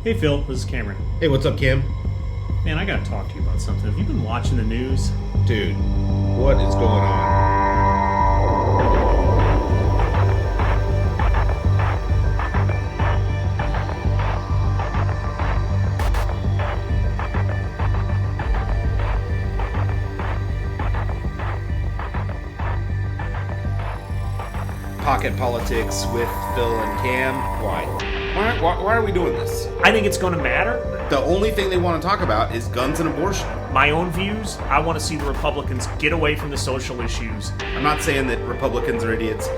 Hey Phil, this is Cameron. Hey, what's up, Kim? Man, I gotta talk to you about something. Have you been watching the news? Dude, what is going on? Pocket politics with Phill and Cam. Why? Why are we doing this? I think it's gonna matter. The only thing they want to talk about is guns and abortion. My own views, I want to see the Republicans get away from the social issues. I'm not saying that Republicans are idiots.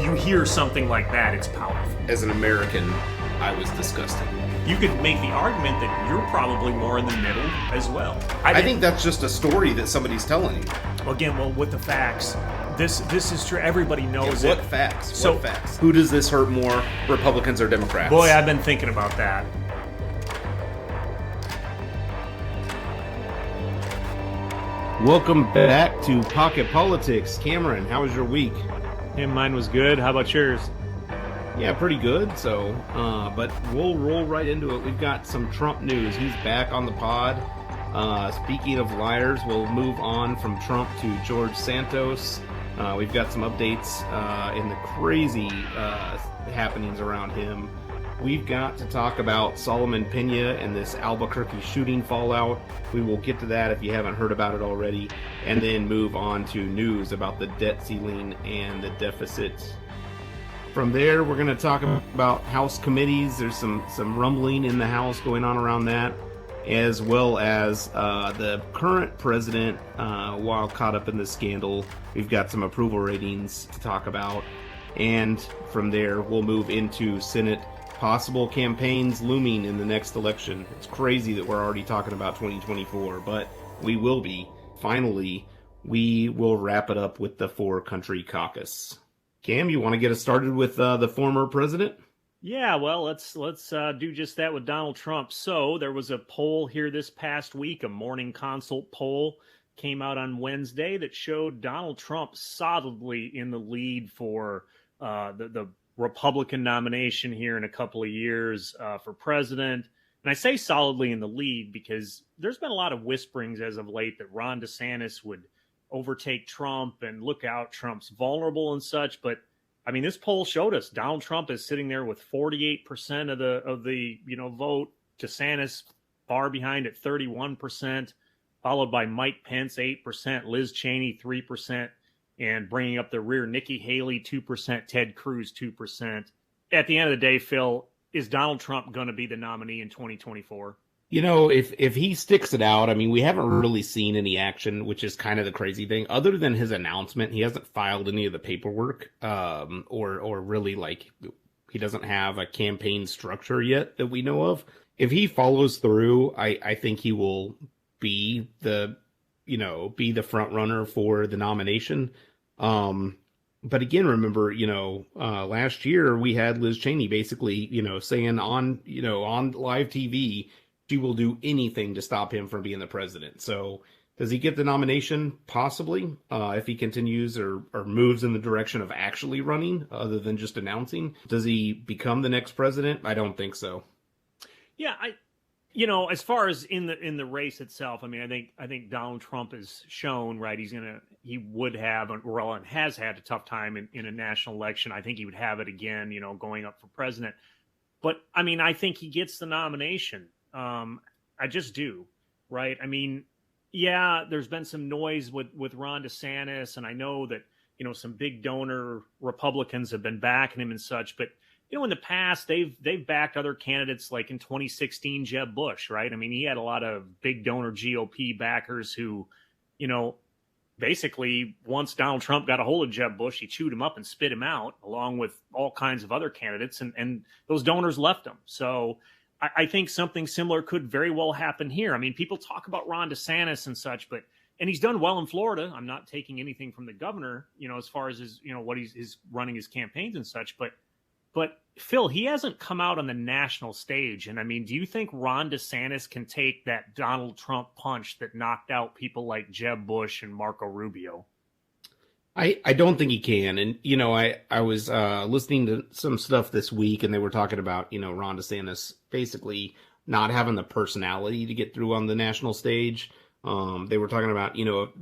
You hear something like that, it's powerful. As an American, I was disgusted. You could make the argument that you're probably more in the middle as well. I think that's just a story that somebody's telling you. Again, well, with the facts, this is true. Everybody knows What it. facts? So- What facts? Who does this hurt more, Republicans or Democrats? Boy, I've been thinking about that. Welcome back to Pocket Politics. Cameron, how was your week? Yeah, mine was good. How about yours? Yeah, pretty good. So, but we'll roll right into it. We've got some Trump news. He's back on the pod. Speaking of liars, we'll move on from Trump to George Santos. We've got some updates in the crazy happenings around him. We've got to talk about Solomon Pena and this Albuquerque shooting fallout. We will get to that if you haven't heard about it already, and then move on to news about the debt ceiling and the deficit. From there, we're going to talk about House committees. There's some rumbling in the House going on around that, as well as the current president, while caught up in the scandal. We've got some approval ratings to talk about. And from there, we'll move into Senate possible campaigns looming in the next election. It's crazy that we're already talking about 2024, but we will be. Finally, we will wrap it up with the four-country caucus. Cam, you want to get us started with the former president? Yeah, well, let's do just that with Donald Trump. So there was a poll here this past week, a morning consult poll came out on Wednesday that showed Donald Trump solidly in the lead for the Republican nomination here in a couple of years for president. And I say solidly in the lead because there's been a lot of whisperings as of late that Ron DeSantis would overtake Trump and look out, Trump's vulnerable and such. But I mean, this poll showed us Donald Trump is sitting there with 48% of the vote. DeSantis far behind at 31%, followed by Mike Pence 8%, Liz Cheney 3%, and bringing up the rear, Nikki Haley 2%, Ted Cruz 2%. At the end of the day, Phil, is Donald Trump going to be the nominee in 2024? You know, if he sticks it out, I mean, we haven't really seen any action, which is kind of the crazy thing. Other than his announcement, he hasn't filed any of the paperwork, or really, like, he doesn't have a campaign structure yet that we know of. If he follows through, I think he will be the front runner for the nomination. But again, remember, last year we had Liz Cheney basically, saying on live TV, she will do anything to stop him from being the president. So does he get the nomination? Possibly, if he continues or moves in the direction of actually running other than just announcing. Does he become the next president? I don't think so. Yeah, as far as in the race itself, I mean, I think Donald Trump has shown, right, he would have, and has had a tough time in a national election. I think he would have it again, going up for president. But I mean, I think he gets the nomination. I just do, right? I mean, yeah, there's been some noise with Ron DeSantis, and I know that, some big donor Republicans have been backing him and such, but in the past, they've backed other candidates, like in 2016, Jeb Bush, right? I mean, he had a lot of big donor GOP backers who, basically, once Donald Trump got a hold of Jeb Bush, he chewed him up and spit him out, along with all kinds of other candidates, and those donors left him. So I think something similar could very well happen here. I mean, people talk about Ron DeSantis and such, and he's done well in Florida. I'm not taking anything from the governor, as far as his, what he's running his campaigns and such, but Phil, he hasn't come out on the national stage. And I mean, do you think Ron DeSantis can take that Donald Trump punch that knocked out people like Jeb Bush and Marco Rubio? I don't think he can. And, I was listening to some stuff this week and they were talking about, Ron DeSantis basically not having the personality to get through on the national stage. They were talking about,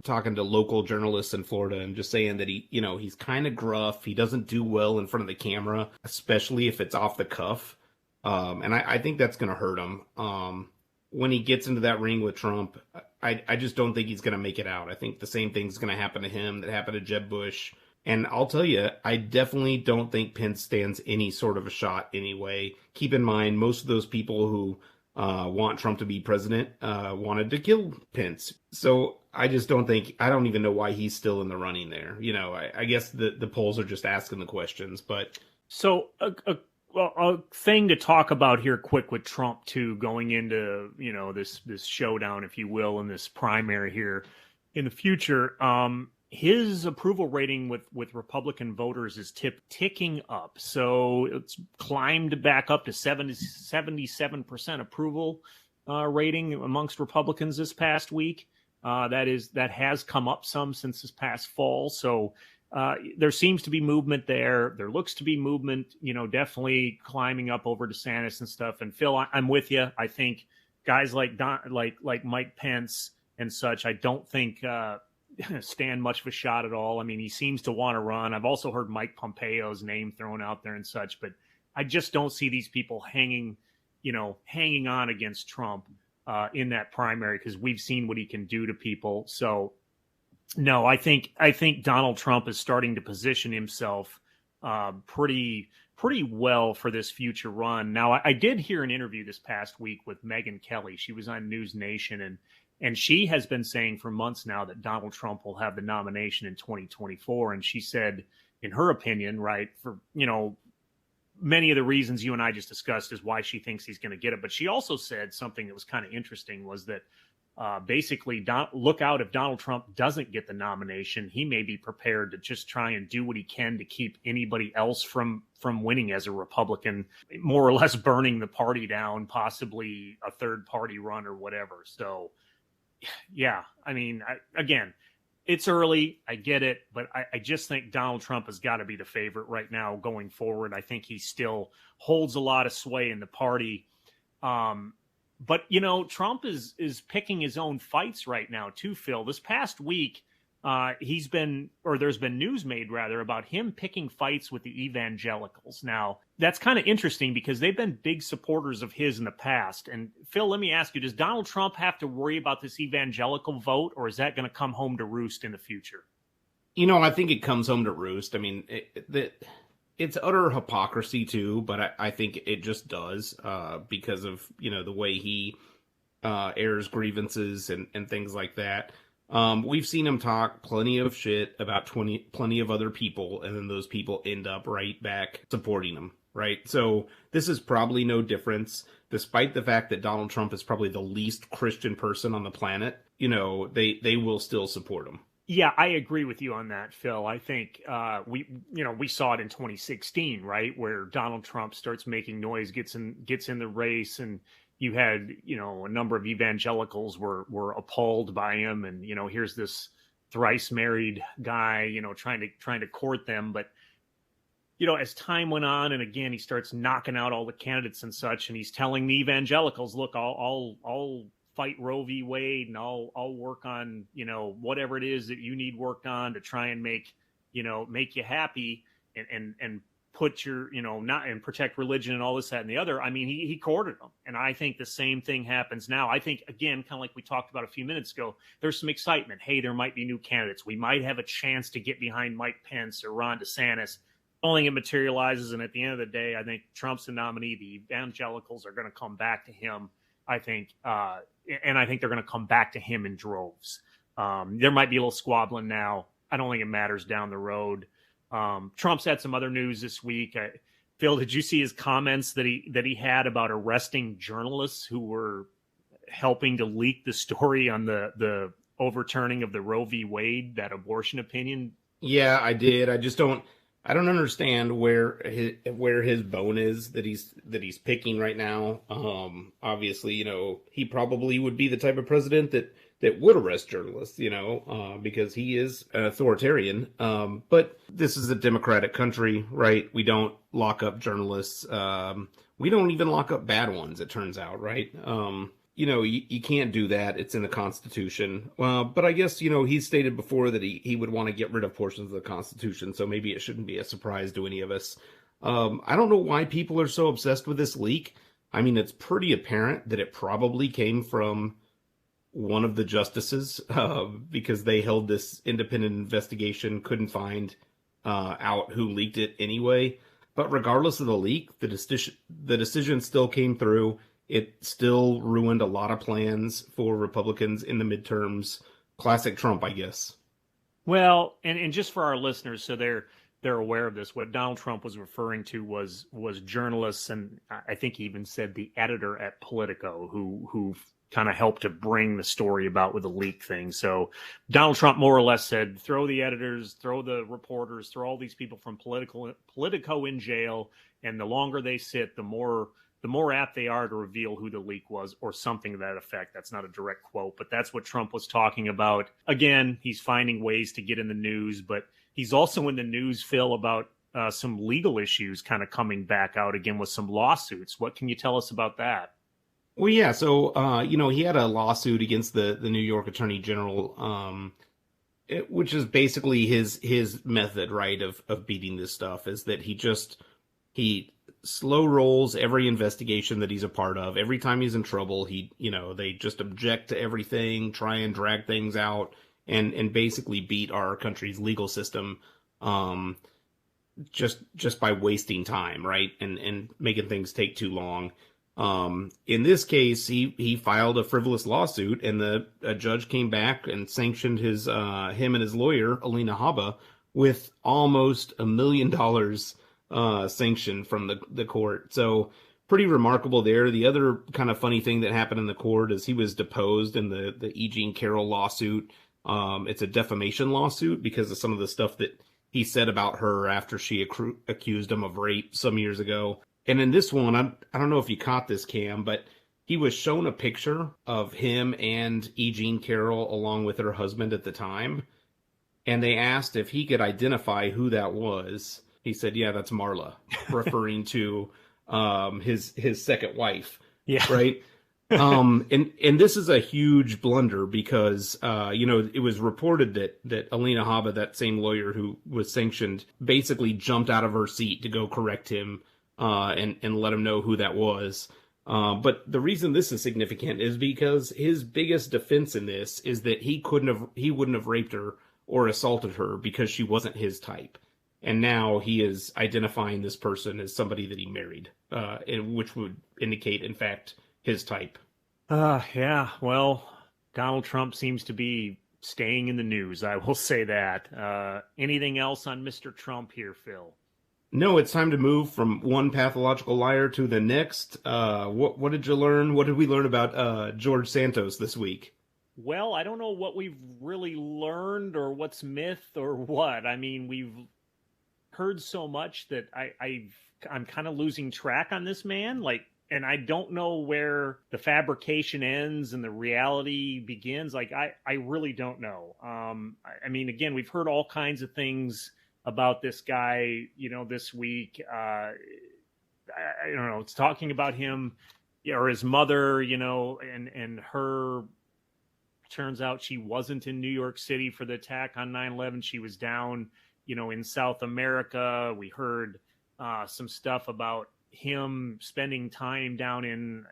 talking to local journalists in Florida and just saying that he's kind of gruff. He doesn't do well in front of the camera, especially if it's off the cuff. And I think that's going to hurt him. When he gets into that ring with Trump, I just don't think he's going to make it out. I think the same thing's going to happen to him that happened to Jeb Bush. And I'll tell you, I definitely don't think Pence stands any sort of a shot anyway. Keep in mind, most of those people who want Trump to be president wanted to kill Pence. So I just don't think, I don't even know why he's still in the running there. I guess the polls are just asking the questions, but. So a thing to talk about here quick with Trump too, going into, this showdown, if you will, in this primary here in the future. His approval rating with Republican voters is ticking up. So it's climbed back up to 77% approval rating amongst Republicans this past week. That has come up some since this past fall. So there seems to be movement there. There looks to be movement, definitely climbing up over DeSantis and stuff. And Phil, I'm with you. I think guys like Mike Pence and such, I don't think stand much of a shot at all. I mean, he seems to want to run. I've also heard Mike Pompeo's name thrown out there and such, but I just don't see these people hanging on against Trump in that primary, because we've seen what he can do to people. So no, I think Donald Trump is starting to position himself pretty well for this future run. Now, I did hear an interview this past week with Megyn Kelly. She was on News Nation, and she has been saying for months now that Donald Trump will have the nomination in 2024. And she said, in her opinion, right, for, many of the reasons you and I just discussed is why she thinks he's going to get it. But she also said something that was kind of interesting, was that basically look out, if Donald Trump doesn't get the nomination, he may be prepared to just try and do what he can to keep anybody else from winning as a Republican, more or less burning the party down, possibly a third party run or whatever. So, yeah, I mean, again, it's early. I get it. But I just think Donald Trump has got to be the favorite right now going forward. I think he still holds a lot of sway in the party. But, Trump is picking his own fights right now, too, Phil. This past week, there's been news made, rather, about him picking fights with the evangelicals. Now, that's kind of interesting because they've been big supporters of his in the past. And, Phil, let me ask you, does Donald Trump have to worry about this evangelical vote, or is that going to come home to roost in the future? I think it comes home to roost. I mean, it's utter hypocrisy too, but I think it just does because of, the way he airs grievances and things like that. We've seen him talk plenty of shit about plenty of other people, and then those people end up right back supporting him, right? So this is probably no difference, despite the fact that Donald Trump is probably the least Christian person on the planet. They will still support him. Yeah, I agree with you on that, Phil. I think we saw it in 2016, right, where Donald Trump starts making noise, gets in the race, and you had a number of evangelicals were appalled by him, and here's this thrice married guy trying to court them, but as time went on, and again he starts knocking out all the candidates and such, and he's telling the evangelicals, look, I'll fight Roe v. Wade, and I'll work on, whatever it is that you need worked on to try and make you happy and put your, not and protect religion and all this, that, and the other. I mean, he courted them. And I think the same thing happens now. I think, again, kind of like we talked about a few minutes ago, there's some excitement. Hey, there might be new candidates. We might have a chance to get behind Mike Pence or Ron DeSantis. Only it materializes. And at the end of the day, I think Trump's the nominee. The evangelicals are going to come back to him, I think, and I think they're going to come back to him in droves. There might be a little squabbling now. I don't think it matters down the road. Trump's had some other news this week. Phil, did you see his comments that he had about arresting journalists who were helping to leak the story on the overturning of the Roe v. Wade, that abortion opinion? Yeah, I did. I just don't. I don't understand where his bone is that he's picking right now. Obviously, he probably would be the type of president that would arrest journalists, because he is an authoritarian. But this is a democratic country, right? We don't lock up journalists. We don't even lock up bad ones, it turns out, right? You can't do that. It's in the Constitution. But I guess, he's stated before that he would want to get rid of portions of the Constitution, so maybe it shouldn't be a surprise to any of us. I don't know why people are so obsessed with this leak. I mean, it's pretty apparent that it probably came from one of the justices, because they held this independent investigation, couldn't find out who leaked it anyway. But regardless of the leak, the decision still came through. It still ruined a lot of plans for Republicans in the midterms. Classic Trump, I guess. Well, and just for our listeners, so they're aware of this, what Donald Trump was referring to was journalists, and I think he even said the editor at Politico who kind of helped to bring the story about with the leak thing. So Donald Trump more or less said, throw the editors, throw the reporters, throw all these people from Politico in jail, and the longer they sit, the more apt they are to reveal who the leak was, or something to that effect. That's not a direct quote, but that's what Trump was talking about. Again, he's finding ways to get in the news, but he's also in the news, Phil, about some legal issues kind of coming back out again with some lawsuits. What can you tell us about that? Well, yeah. So, he had a lawsuit against the New York Attorney General, which is basically his method, right, of beating this stuff, is that he slow rolls every investigation that he's a part of. Every time he's in trouble, they just object to everything, try and drag things out, and basically beat our country's legal system, just by wasting time, right, and making things take too long. In this case, he filed a frivolous lawsuit, and a judge came back and sanctioned him and his lawyer, Alina Habba, with almost $1 million sanction from the court. So pretty remarkable there. The other kind of funny thing that happened in the court is he was deposed in the E. Jean Carroll lawsuit. It's a defamation lawsuit because of some of the stuff that he said about her after she accused him of rape some years ago. And in this one, I don't know if you caught this, Cam, but he was shown a picture of him and E. Jean Carroll along with her husband at the time. And they asked if he could identify who that was. He said, "Yeah, that's Marla," referring to his second wife. Yeah. Right. And this is a huge blunder because it was reported that Alina Habba, that same lawyer who was sanctioned, basically jumped out of her seat to go correct him and let him know who that was. But the reason this is significant is because his biggest defense in this is that he wouldn't have raped her or assaulted her because she wasn't his type. And now he is identifying this person as somebody that he married, which would indicate, in fact, his type. Yeah. Well, Donald Trump seems to be staying in the news. I will say that. Anything else on Mr. Trump here, Phil? No, it's time to move from one pathological liar to the next. What did you learn? What did we learn about George Santos this week? Well, I don't know what we've really learned or what's myth or what. I mean, we've heard so much that I'm kind of losing track on this man. And I don't know where the fabrication ends and the reality begins. I really don't know. I mean, again, we've heard all kinds of things about this guy, this week. I don't know. It's talking about him or his mother, and her. Turns out she wasn't in New York City for the attack on 9/11. She was down, in South America. We heard some stuff about him spending time down in,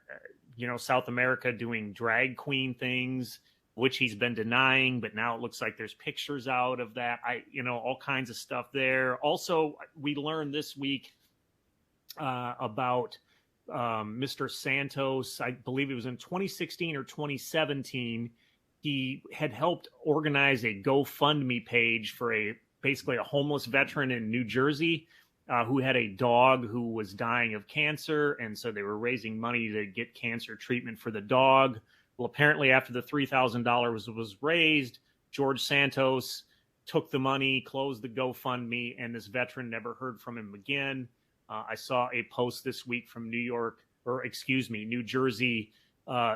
South America doing drag queen things, which he's been denying, but now it looks like there's pictures out of that. All kinds of stuff there. Also, we learned this week about Mr. Santos. I believe it was in 2016 or 2017. He had helped organize a GoFundMe page for basically a homeless veteran in New Jersey who had a dog who was dying of cancer. And so they were raising money to get cancer treatment for the dog. Well, apparently after the $3,000 was raised, George Santos took the money, closed the GoFundMe, and this veteran never heard from him again. I saw a post this week from New Jersey,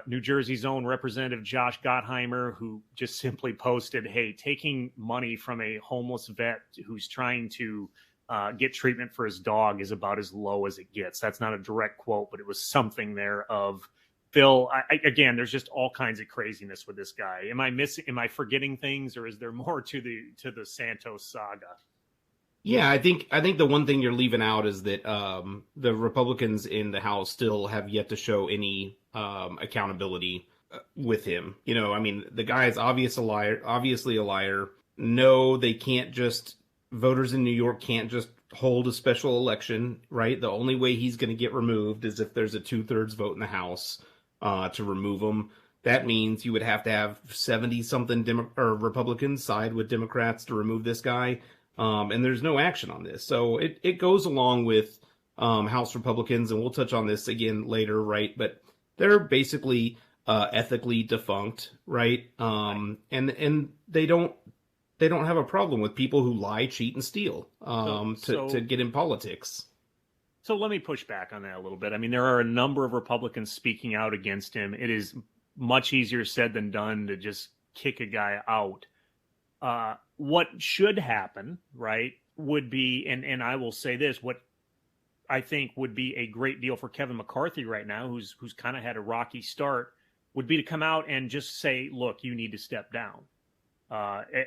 New Jersey's own Representative Josh Gottheimer, who just simply posted, "Hey, taking money from a homeless vet who's trying to get treatment for his dog is about as low as it gets." That's not a direct quote, but it was something there of Phill. Again, there's just all kinds of craziness with this guy. Am I forgetting things, or is there more to the Santos saga? Yeah, I think the one thing you're leaving out is that the Republicans in the House still have yet to show any accountability with him. You know, I mean, the guy is obviously a liar. No, they can't just voters in New York can't just hold a special election, right? The only way he's going to get removed is if there's a 2/3 vote in the House to remove him. That means you would have to have 70-something Republicans side with Democrats to remove this guy. And there's no action on this. So it goes along with House Republicans, and we'll touch on this again later, right? But they're basically ethically defunct, right? And they don't have a problem with people who lie, cheat, and steal to get in politics. So let me push back on that a little bit. I mean, there are a number of Republicans speaking out against him. It is much easier said than done to just kick a guy out. What should happen, right, would be, and I will say this, what I think would be a great deal for Kevin McCarthy right now, who's kind of had a rocky start, would be to come out and just say, look, you need to step down.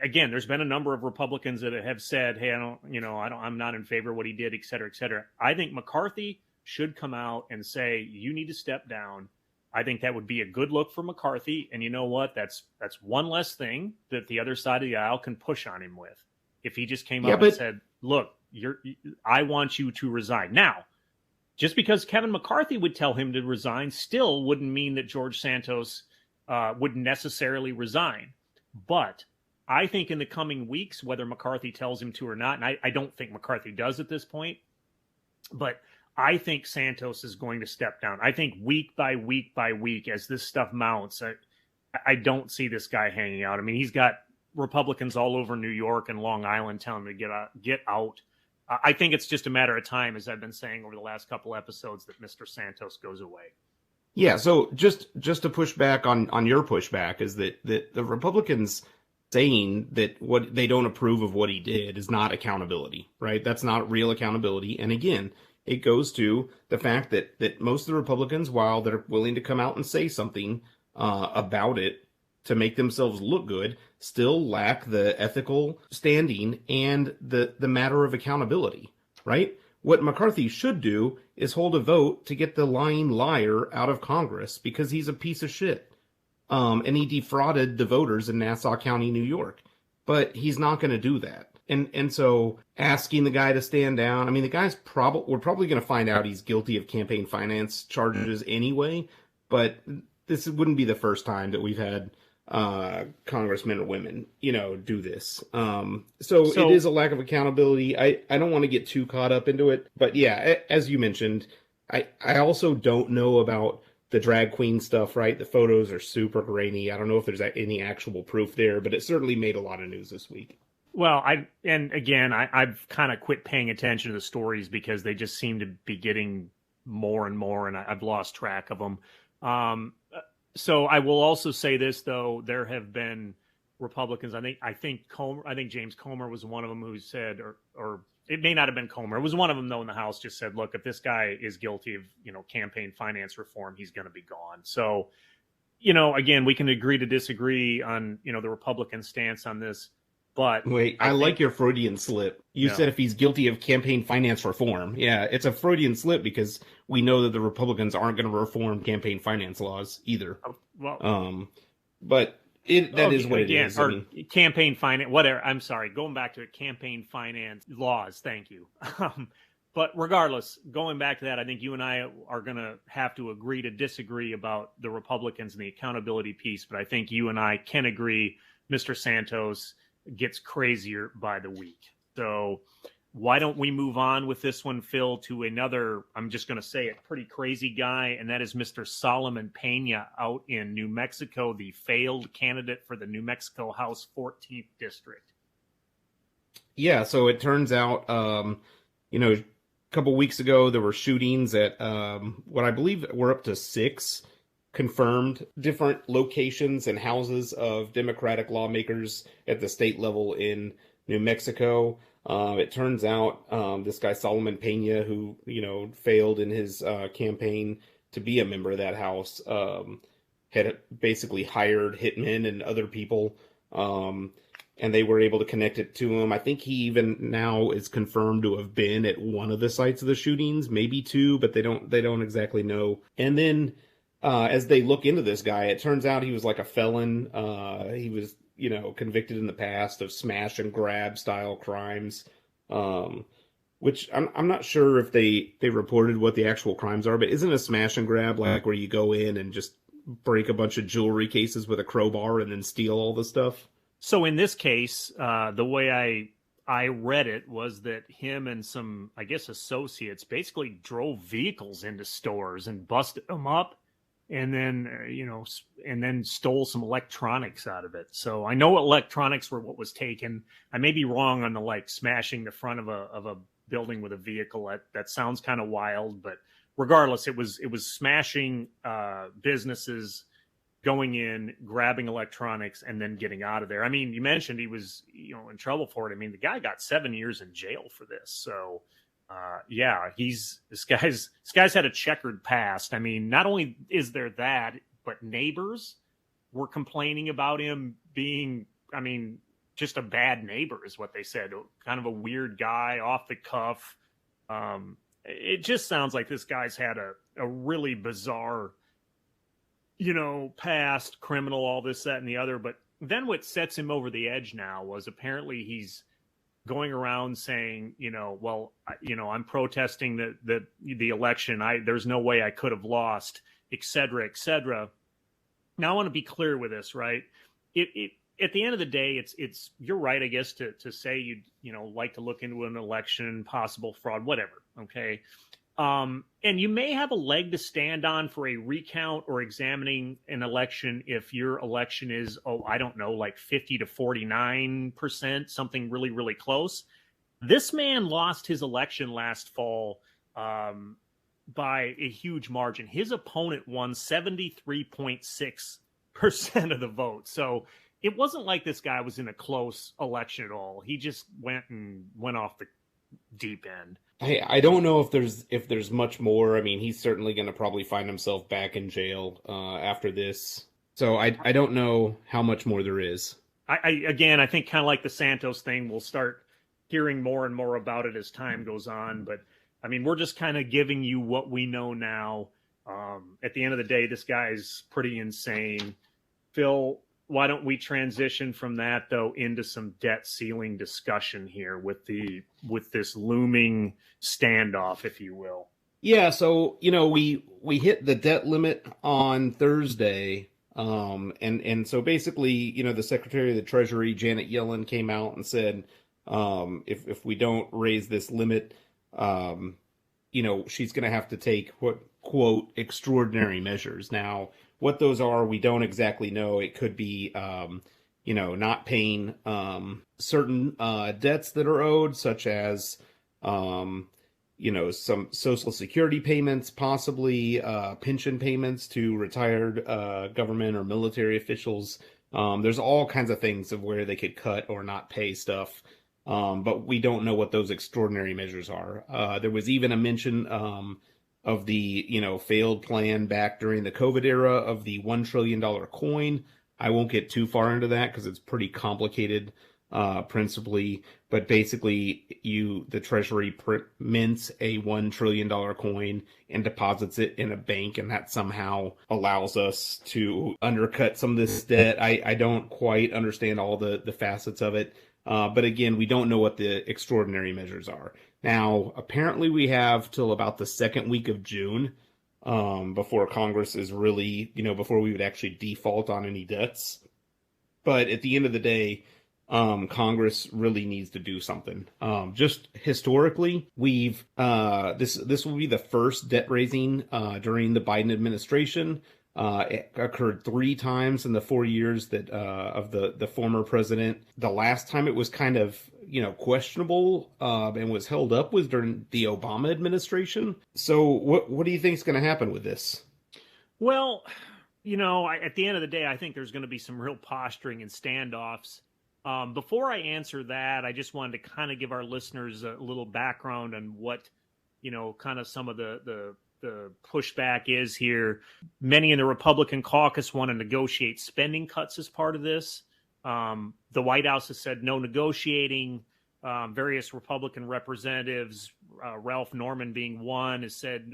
Again, there's been a number of Republicans that have said, hey, I'm not in favor of what he did, et cetera, et cetera. I think McCarthy should come out and say, you need to step down. I think that would be a good look for McCarthy. And you know what? That's one less thing that the other side of the aisle can push on him with. If he just came up and said, look, I want you to resign. Now, just because Kevin McCarthy would tell him to resign still wouldn't mean that George Santos wouldn't necessarily resign. But I think in the coming weeks, whether McCarthy tells him to or not, and I don't think McCarthy does at this point, but I think Santos is going to step down. I think week by week by week, as this stuff mounts, I don't see this guy hanging out. I mean, he's got Republicans all over New York and Long Island telling him to get out. I think it's just a matter of time, as I've been saying over the last couple episodes, that Mr. Santos goes away. Yeah, so just to push back on your pushback is that the Republicans saying that what they don't approve of what he did is not accountability, right? That's not real accountability. And again, it goes to the fact that most of the Republicans, while they're willing to come out and say something about it to make themselves look good, still lack the ethical standing and the matter of accountability, right? What McCarthy should do is hold a vote to get the lying liar out of Congress because he's a piece of shit. And he defrauded the voters in Nassau County, New York. But he's not going to do that. And so asking the guy to stand down, I mean, the guy's we're probably going to find out he's guilty of campaign finance charges anyway. But this wouldn't be the first time that we've had congressmen or women, do this. So it is a lack of accountability. I don't want to get too caught up into it. But yeah, as you mentioned, I also don't know about the drag queen stuff, right? The photos are super grainy. I don't know if there's any actual proof there, but it certainly made a lot of news this week. Well, I've kind of quit paying attention to the stories because they just seem to be getting more and more, and I've lost track of them. So I will also say this, though: there have been Republicans. I think James Comer was one of them who said, or it may not have been Comer. It was one of them, though, in the House just said, look, if this guy is guilty of, campaign finance reform, he's going to be gone. So, again, we can agree to disagree on, the Republican stance on this. But wait, I like your Freudian slip. You said if he's guilty of campaign finance reform. Yeah, it's a Freudian slip because we know that the Republicans aren't going to reform campaign finance laws either. But that is what it is. Or campaign finance, whatever. I'm sorry. Going back to it, campaign finance laws. Thank you. But regardless, going back to that, I think you and I are going to have to agree to disagree about the Republicans and the accountability piece. But I think you and I can agree Mr. Santos gets crazier by the week. So why don't we move on with this one, Phill, to another, I'm just going to say it, pretty crazy guy, and that is Mr. Solomon Pena out in New Mexico, the failed candidate for the New Mexico House 14th District. Yeah, so it turns out, a couple weeks ago there were shootings at what I believe were up to six confirmed different locations and houses of Democratic lawmakers at the state level in New Mexico. It turns out this guy Solomon Pena, who failed in his campaign to be a member of that house, had basically hired hitmen and other people. And they were able to connect it to him. I think he even now is confirmed to have been at one of the sites of the shootings, maybe two, but they don't exactly know. And then as they look into this guy, it turns out he was like a felon. He was convicted in the past of smash and grab style crimes. Which I'm not sure if they reported what the actual crimes are, but isn't a smash and grab like where you go in and just break a bunch of jewelry cases with a crowbar and then steal all the stuff? So in this case, the way I read it was that him and some, I guess, associates basically drove vehicles into stores and busted them up, and then and then stole some electronics out of it. So I know electronics were what was taken. I may be wrong on the like smashing the front of a building with a vehicle. That sounds kind of wild, but regardless, it was smashing businesses, going in, grabbing electronics, and then getting out of there. I mean, you mentioned he was, in trouble for it. I mean, the guy got 7 years in jail for this. So, yeah, this guy's had a checkered past. I mean, not only is there that, but neighbors were complaining about him being, I mean, just a bad neighbor is what they said. Kind of a weird guy, off the cuff. It just sounds like this guy's had a really bizarre past, criminal, all this, that, and the other. But then what sets him over the edge now was apparently he's going around saying, I'm protesting the election. There's no way I could have lost, et cetera, et cetera. Now I want to be clear with this, right? It at the end of the day, it's you're right, I guess, to say you'd like to look into an election, possible fraud, whatever. Okay. And you may have a leg to stand on for a recount or examining an election if your election is, I don't know, like 50 to 49%, something really, really close. This man lost his election last fall by a huge margin. His opponent won 73.6% of the vote. So it wasn't like this guy was in a close election at all. He just went off the deep end. I don't know if there's much more. I mean, he's certainly going to probably find himself back in jail after this. So I don't know how much more there is. I think kind of like the Santos thing, we'll start hearing more and more about it as time goes on. But I mean, we're just kind of giving you what we know now. At the end of the day, this guy's pretty insane. Phill, why don't we transition from that though into some debt ceiling discussion here with this looming standoff, if you will? Yeah, so we hit the debt limit on Thursday, and so basically the Secretary of the Treasury Janet Yellen came out and said if we don't raise this limit, she's going to have to take what quote extraordinary measures. Now, what those are, we don't exactly know. It could be, not paying certain debts that are owed, such as, some Social Security payments, possibly pension payments to retired government or military officials. There's all kinds of things of where they could cut or not pay stuff, but we don't know what those extraordinary measures are. There was even a mention of the failed plan back during the COVID era of the $1 trillion coin. I won't get too far into that because it's pretty complicated principally, but basically the Treasury mints a $1 trillion coin and deposits it in a bank, and that somehow allows us to undercut some of this debt. I don't quite understand all the facets of it, but again, we don't know what the extraordinary measures are. Now, apparently we have till about the second week of June before Congress is really, before we would actually default on any debts. But at the end of the day, Congress really needs to do something. Just historically, we've this will be the first debt raising during the Biden administration. It occurred 3 times in the 4 years that of the former president. The last time it was kind of questionable and was held up was during the Obama administration. So what do you think is going to happen with this? Well, at the end of the day, I think there's going to be some real posturing and standoffs. Before I answer that, I just wanted to kind of give our listeners a little background on what, kind of some of the pushback is here. Many in the Republican caucus want to negotiate spending cuts as part of this. The White House has said no negotiating. Various Republican representatives, Ralph Norman being one, has said,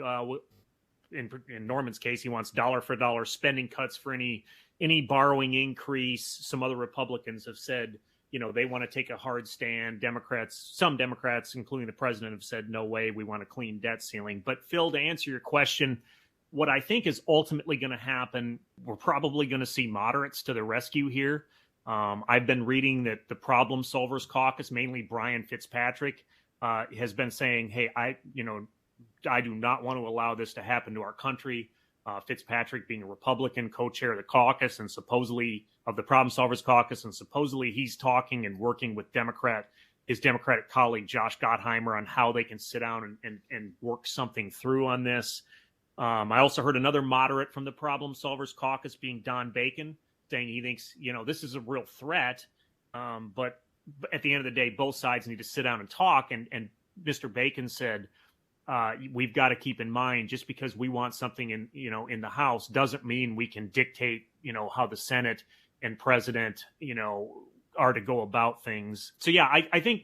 in Norman's case, he wants dollar for dollar spending cuts for any borrowing increase. Some other Republicans have said, they want to take a hard stand. Some Democrats, including the president, have said, no way, we want a clean debt ceiling. But Phil, to answer your question, what I think is ultimately going to happen, we're probably going to see moderates to the rescue here. I've been reading that the Problem Solvers Caucus, mainly Brian Fitzpatrick, has been saying, hey, I do not want to allow this to happen to our country. Fitzpatrick being a Republican, co-chair of the caucus and supposedly of the Problem Solvers Caucus, and supposedly he's talking and working with his Democratic colleague Josh Gottheimer on how they can sit down and work something through on this. I also heard another moderate from the Problem Solvers Caucus, being Don Bacon, saying he thinks this is a real threat, but at the end of the day, both sides need to sit down and talk. And Mr. Bacon said, we've got to keep in mind, just because we want something in the House doesn't mean we can dictate, how the Senate and president, are to go about things. So, yeah, I think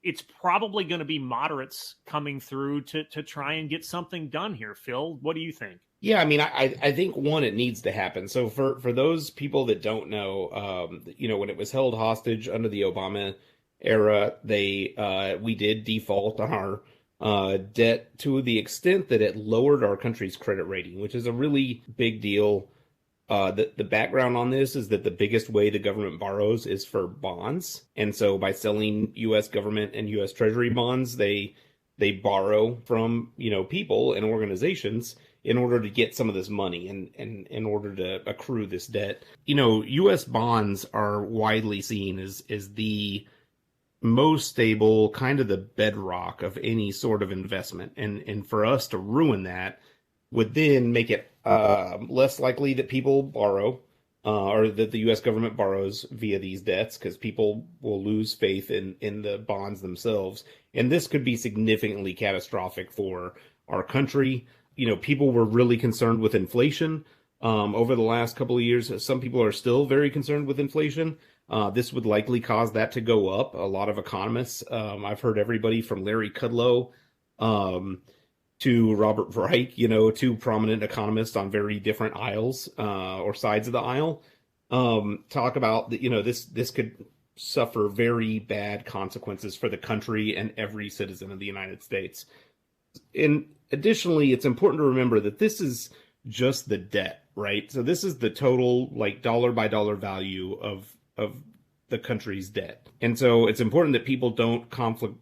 it's probably going to be moderates coming through to try and get something done here. Phil, what do you think? Yeah, I mean, I think one, it needs to happen. So for those people that don't know, when it was held hostage under the Obama era, we did default on our debt to the extent that it lowered our country's credit rating, which is a really big deal. The background on this is that the biggest way the government borrows is for bonds. And so by selling U.S. government and U.S. Treasury bonds, they borrow from, people and organizations in order to get some of this money and in order to accrue this debt. U.S. bonds are widely seen as the most stable, kind of the bedrock of any sort of investment. And for us to ruin that would then make it less likely that people borrow or that the U.S. government borrows via these debts, because people will lose faith in the bonds themselves. And this could be significantly catastrophic for our country. People were really concerned with inflation over the last couple of years. Some people are still very concerned with inflation. This would likely cause that to go up. A lot of economists, I've heard everybody from Larry Kudlow to Robert Reich, two prominent economists on very different aisles or sides of the aisle, talk about that. This could suffer very bad consequences for the country and every citizen of the United States. And additionally, it's important to remember that this is just the debt, right? So this is the total, like, dollar by dollar value of the country's debt. And so it's important that people don't conflate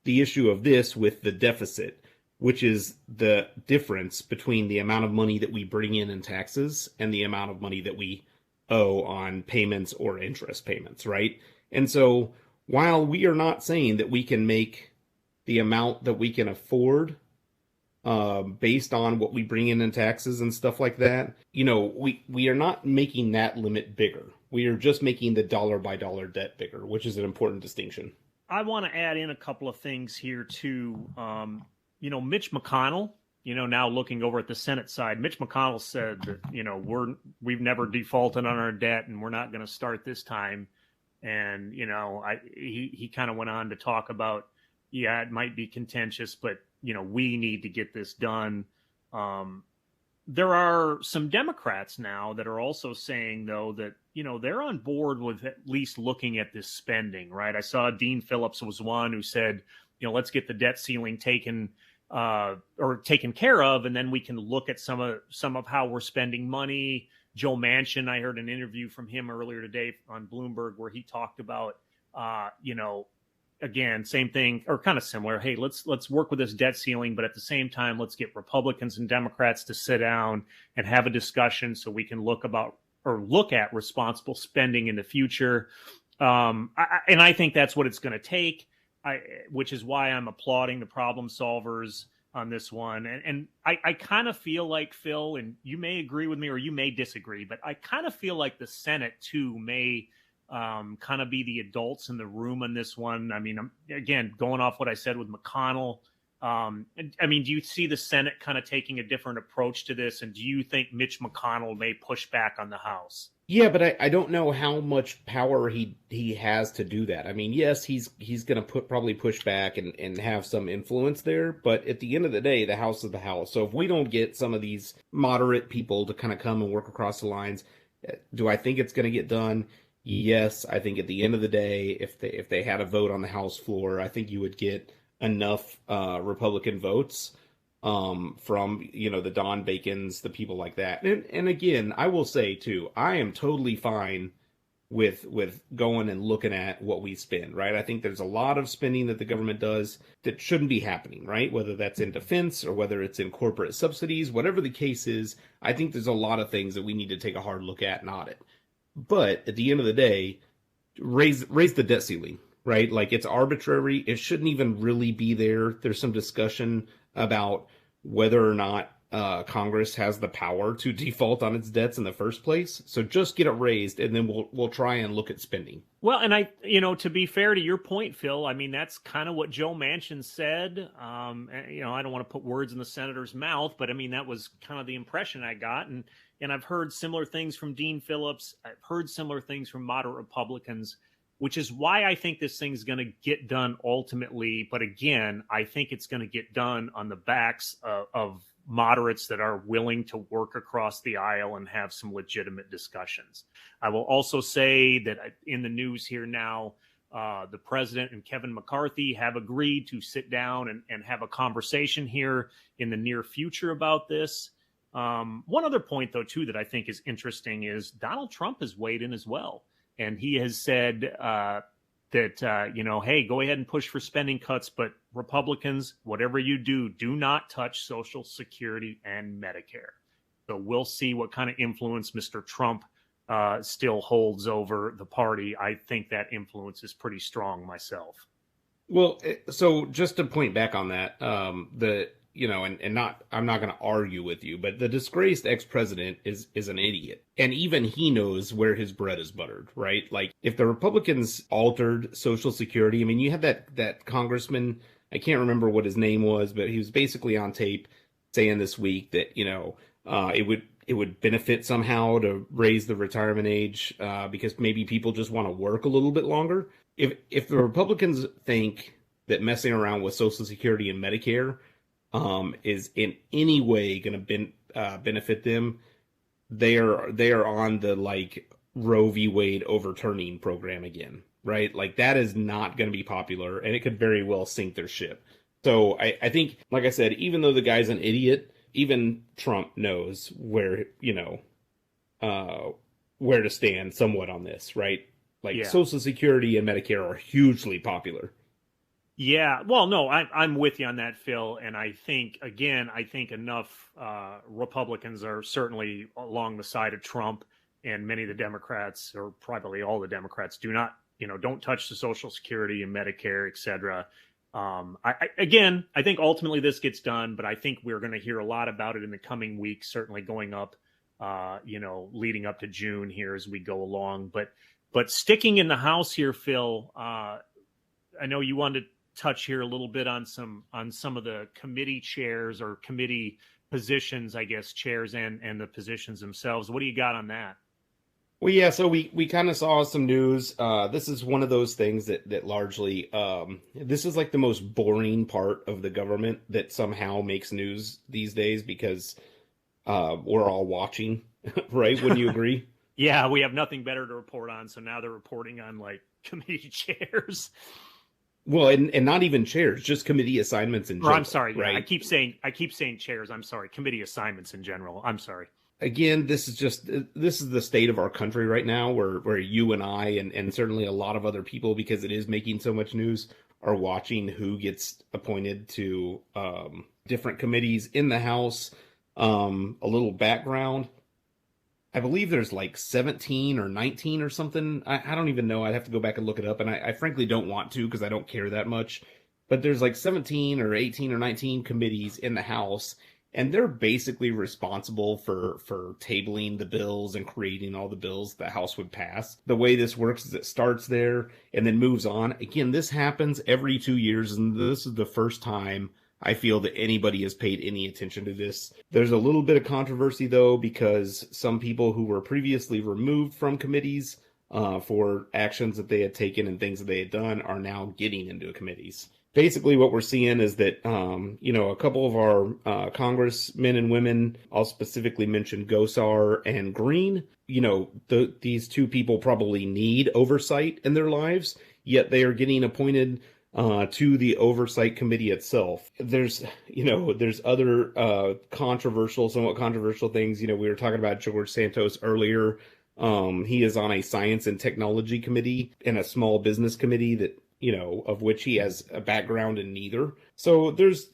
the issue of this with the deficit, which is the difference between the amount of money that we bring in taxes and the amount of money that we owe on payments or interest payments, right? And so while we are not saying that we can make the amount that we can afford based on what we bring in taxes and stuff like that, we are not making that limit bigger. We are just making the dollar by dollar debt bigger, which is an important distinction. I want to add in a couple of things here too. Mitch McConnell, now looking over at the Senate side, Mitch McConnell said that, we've never defaulted on our debt and we're not going to start this time. And, he kind of went on to talk about, yeah, it might be contentious, but, we need to get this done. There are some Democrats now that are also saying, though, that, they're on board with at least looking at this spending, right? I saw Dean Phillips was one who said, let's get the debt ceiling taken care of, and then we can look at some of how we're spending money. Joe Manchin, I heard an interview from him earlier today on Bloomberg where he talked about, again, same thing or kind of similar. Hey, let's work with this debt ceiling, but at the same time, let's get Republicans and Democrats to sit down and have a discussion so we can look at responsible spending in the future. And I think that's what it's going to take. Which is why I'm applauding the problem solvers on this one. And I kind of feel like, Phil, and you may agree with me or you may disagree, but I kind of feel like the Senate too may kind of be the adults in the room on this one. I mean, again, going off what I said with McConnell, I mean, do you see the Senate kind of taking a different approach to this? And do you think Mitch McConnell may push back on the House? Yeah, but I don't know how much power he has to do that. I mean, yes, he's going to probably push back and have some influence there, but at the end of the day, the House is the House. So if we don't get some of these moderate people to kind of come and work across the lines, do I think it's going to get done? Yes, I think at the end of the day, if they had a vote on the House floor, I think you would get enough Republican votes from, the Don Bacons, the people like that. And again, I will say too, I am totally fine with going and looking at what we spend, right? I think there's a lot of spending that the government does that shouldn't be happening, right? Whether that's in defense or whether it's in corporate subsidies, whatever the case is, I think there's a lot of things that we need to take a hard look at and audit. But at the end of the day, raise the debt ceiling, right? Like, it's arbitrary. It shouldn't even really be there. There's some discussion about whether or not Congress has the power to default on its debts in the first place. So just get it raised, and then we'll try and look at spending. Well, and to be fair to your point, Phil, I mean, that's kind of what Joe Manchin said. I don't want to put words in the senator's mouth, but I mean, that was kind of the impression I got. And I've heard similar things from Dean Phillips. I've heard similar things from moderate Republicans, which is why I think this thing's going to get done ultimately. But again, I think it's going to get done on the backs of moderates that are willing to work across the aisle and have some legitimate discussions. I will also say that in the news here now, the president and Kevin McCarthy have agreed to sit down and have a conversation here in the near future about this. One other point, though, too, that I think is interesting is Donald Trump has weighed in as well. And he has said that, hey, go ahead and push for spending cuts, but Republicans, whatever you do, do not touch Social Security and Medicare. So we'll see what kind of influence Mr. Trump still holds over the party. I think that influence is pretty strong myself. Well, so just to point back on that, I'm not going to argue with you, but the disgraced ex-president is an idiot. And even he knows where his bread is buttered, right? Like, if the Republicans altered Social Security, I mean, you had that congressman, I can't remember what his name was, but he was basically on tape saying this week that, it would benefit somehow to raise the retirement age because maybe people just want to work a little bit longer. If the Republicans think that messing around with Social Security and Medicare is in any way going to benefit them, they are on the Roe v. Wade overturning program again, right? Like, that is not going to be popular, and it could very well sink their ship. So I think, like I said, even though the guy's an idiot, even Trump knows where to stand somewhat on this, right? Social Security and Medicare are hugely popular. Yeah, well, no, I'm with you on that, Phil. And I think enough Republicans are certainly along the side of Trump, and many of the Democrats, or probably all the Democrats, don't touch the Social Security and Medicare, et cetera. I think ultimately this gets done, but I think we're going to hear a lot about it in the coming weeks, certainly going up, leading up to June here as we go along. But sticking in the House here, Phil, I know you wanted to touch here a little bit on some of the committee chairs or committee positions, I guess, chairs and the positions themselves. What do you got on that? Well, yeah, so we kind of saw some news. This is one of those things that largely, this is like the most boring part of the government that somehow makes news these days because we're all watching, right? Wouldn't you agree? Yeah, we have nothing better to report on, so now they're reporting on committee chairs. Well, and not even chairs, just committee assignments in general. I'm sorry, right? I keep saying chairs. I'm sorry, committee assignments in general. I'm sorry. Again, this is the state of our country right now, where you and I and certainly a lot of other people, because it is making so much news, are watching who gets appointed to different committees in the House. A little background. I believe there's like 17 or 19 or something. I don't even know. I'd have to go back and look it up. And I frankly don't want to because I don't care that much. But there's like 17 or 18 or 19 committees in the House. And they're basically responsible for tabling the bills and creating all the bills the House would pass. The way this works is it starts there and then moves on. Again, this happens every 2 years. And this is the first time I feel that anybody has paid any attention to this. There's a little bit of controversy, though, because some people who were previously removed from committees for actions that they had taken and things that they had done are now getting into committees. Basically, what we're seeing is that, a couple of our congressmen and women, I'll specifically mention Gosar and Green, these two people probably need oversight in their lives, yet they are getting appointed to the oversight committee itself. There's other somewhat controversial things. We were talking about George Santos earlier. He is on a science and technology committee and a small business committee that, of which he has a background in neither. So there's